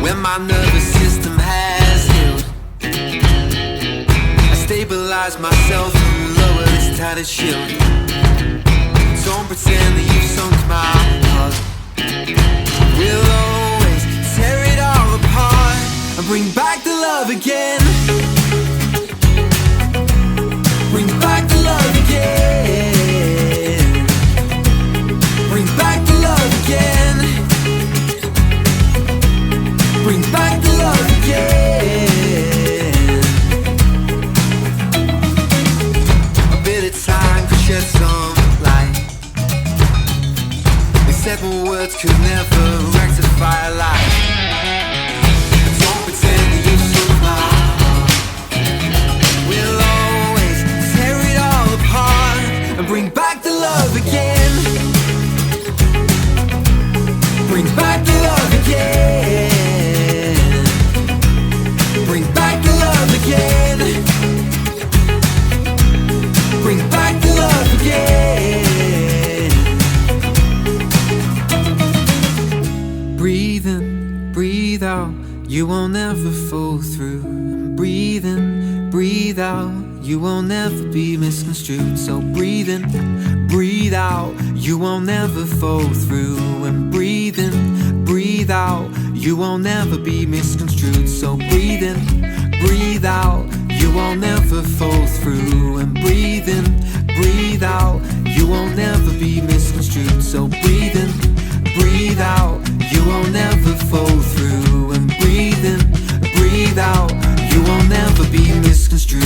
when my nervous system has healed. I stabilize myself and lower this tattered shield. Don't pretend that you've sunk my heart. We'll always tear it all apart and bring back the love again. Bring back the love again. Bring back the love again. Bring back the love again. A bit of time could shed some light. They said more words could never rectify a lie. Don't pretend that you took my heart. We'll always tear it all apart and bring back the love again. Bring back the love again. Bring back the love again. Bring back the love again. Breathe in, breathe out, you won't ever fall through. Breathe in, breathe out, you won't ever be misconstrued. So breathe in, breathe out, you won't ever fall through. And breathe in, breathe out, you won't ever be misconstrued. So breathe in, breathe out, you won't ever fall through. And breathe in, breathe out, you won't ever be misconstrued. So breathe in, breathe out, you won't ever fall through. And breathe in, breathe out, you won't ever be misconstrued.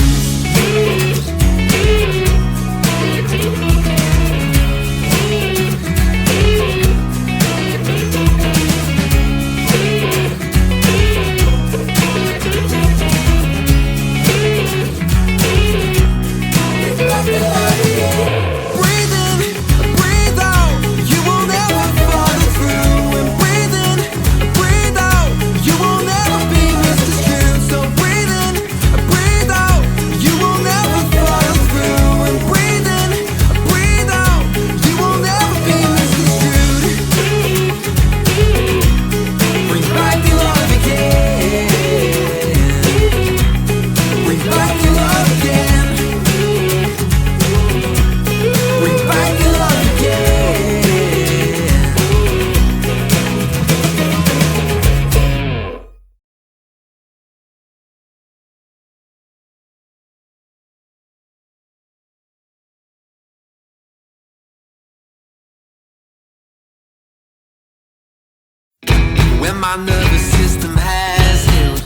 When my nervous system has healed,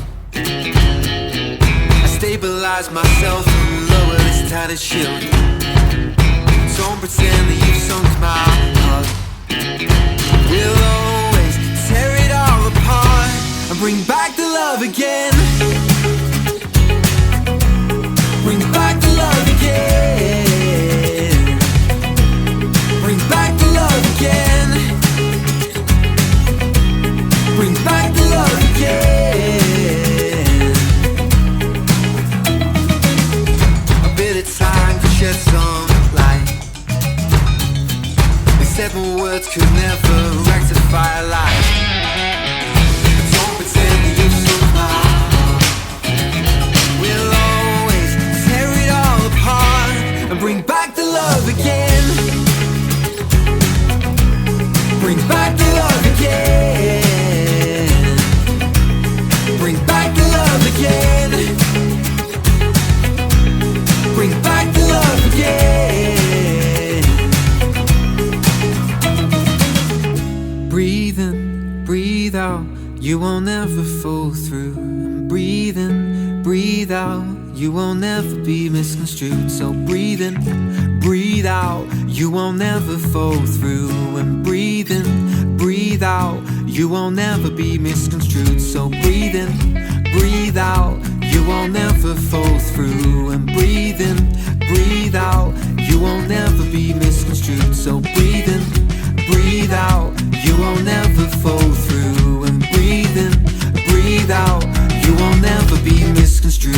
I stabilize myself and lower this tattered shield. Don't pretend that you've sunk my heart. We'll always tear it all apart and bring back the love again. Bring back the love again. Bring back the love again. Bring back the love again. A bit of time could shed some light. They said more words could never rectify a lie. Don't pretend that you took my heart. We'll always tear it all apart and bring back the love again. Bring back the love again. Bring back the love again. Bring back the love again. Breathe in, breathe out, you won't ever fall through. And breathe in, breathe out, you won't ever be misconstrued. So breathe in, breathe out, you won't ever fall through. And breathe in, breathe out, you won't ever be misconstrued. So breathe in, breathe out, you won't ever fall through. And breathe in, breathe out, you won't ever be misconstrued. So breathe in, breathe out, you won't ever fall through. And breathe in, breathe out, you won't ever be misconstrued.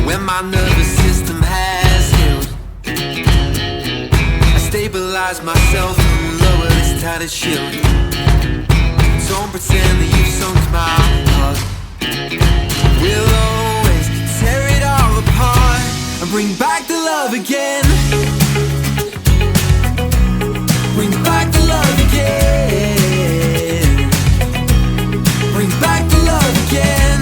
when my nervous system has healed. I stabilize myself and lower this tattered shield. Don't pretend that you've sunk my heart. We'll always tear it all apart and bring back the love again. Bring back the love again. Bring back the love again.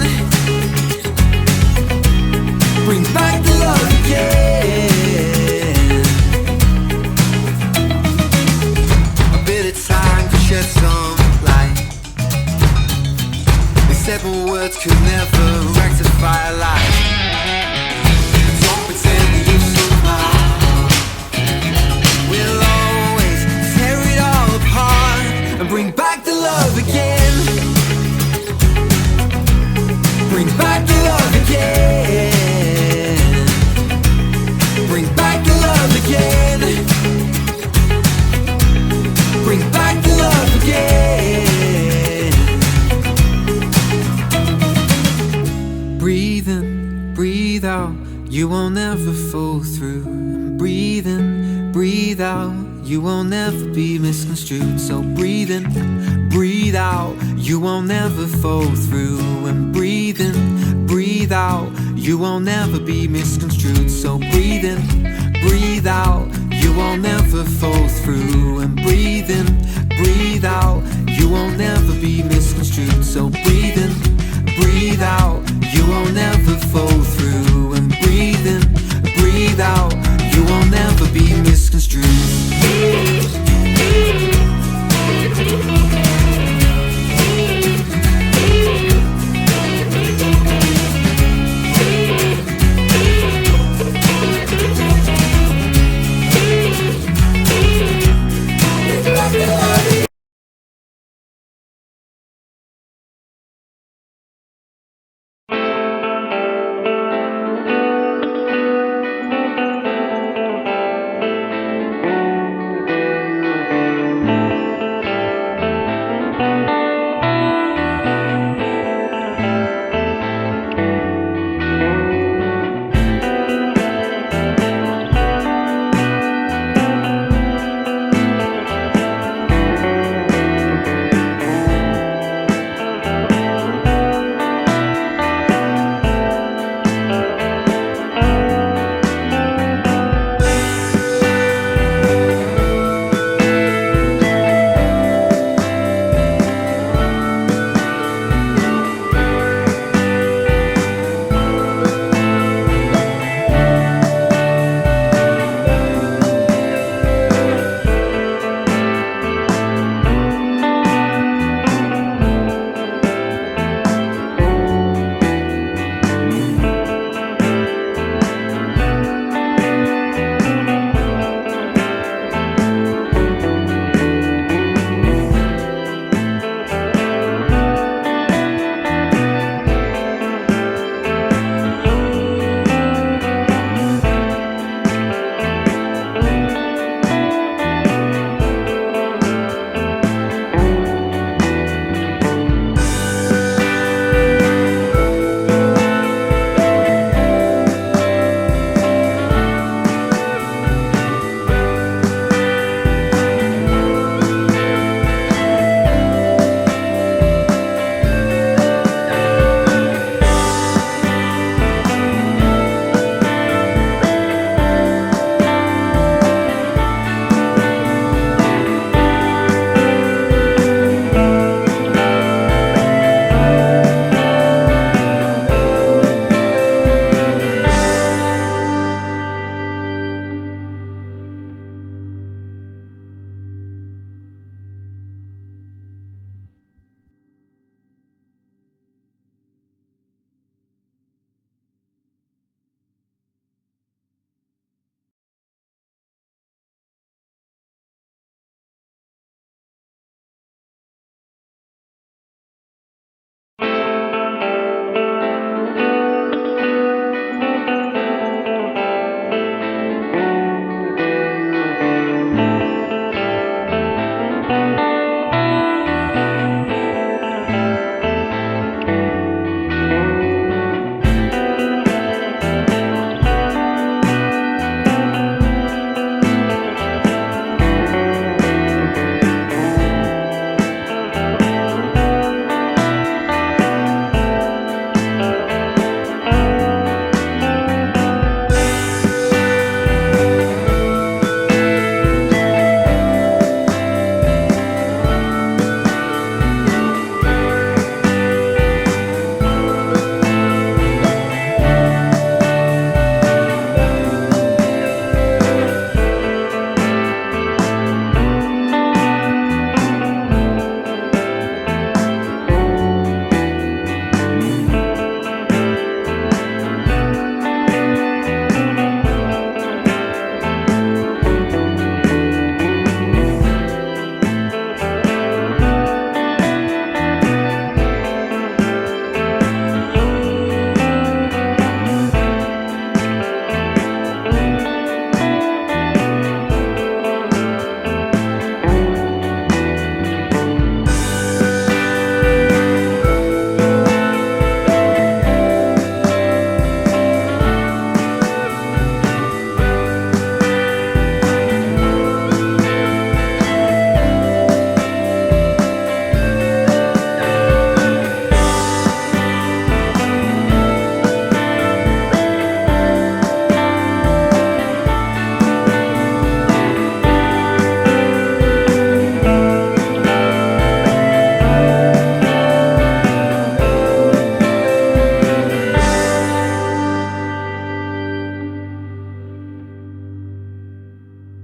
Bring back the love again. A bit of time could shed some light. They said more words could never rectify a lie. Don't pretend that you saw my heart. We'll always tear it all apart and bring back the love again. Bring back the love again. Bring back the love again. Bring back the love again. Breathe in, breathe out, you won't ever fall through. Breathe in, breathe out, you won't ever be misconstrued. So breathe in, breathe out, you won't ever fall through. And breathe in, breathe out, you won't ever be misconstrued. So breathe in, breathe out, you won't ever fall through. And breathe in, breathe out, you won't ever be misconstrued. So breathe in, breathe out, you won't ever fall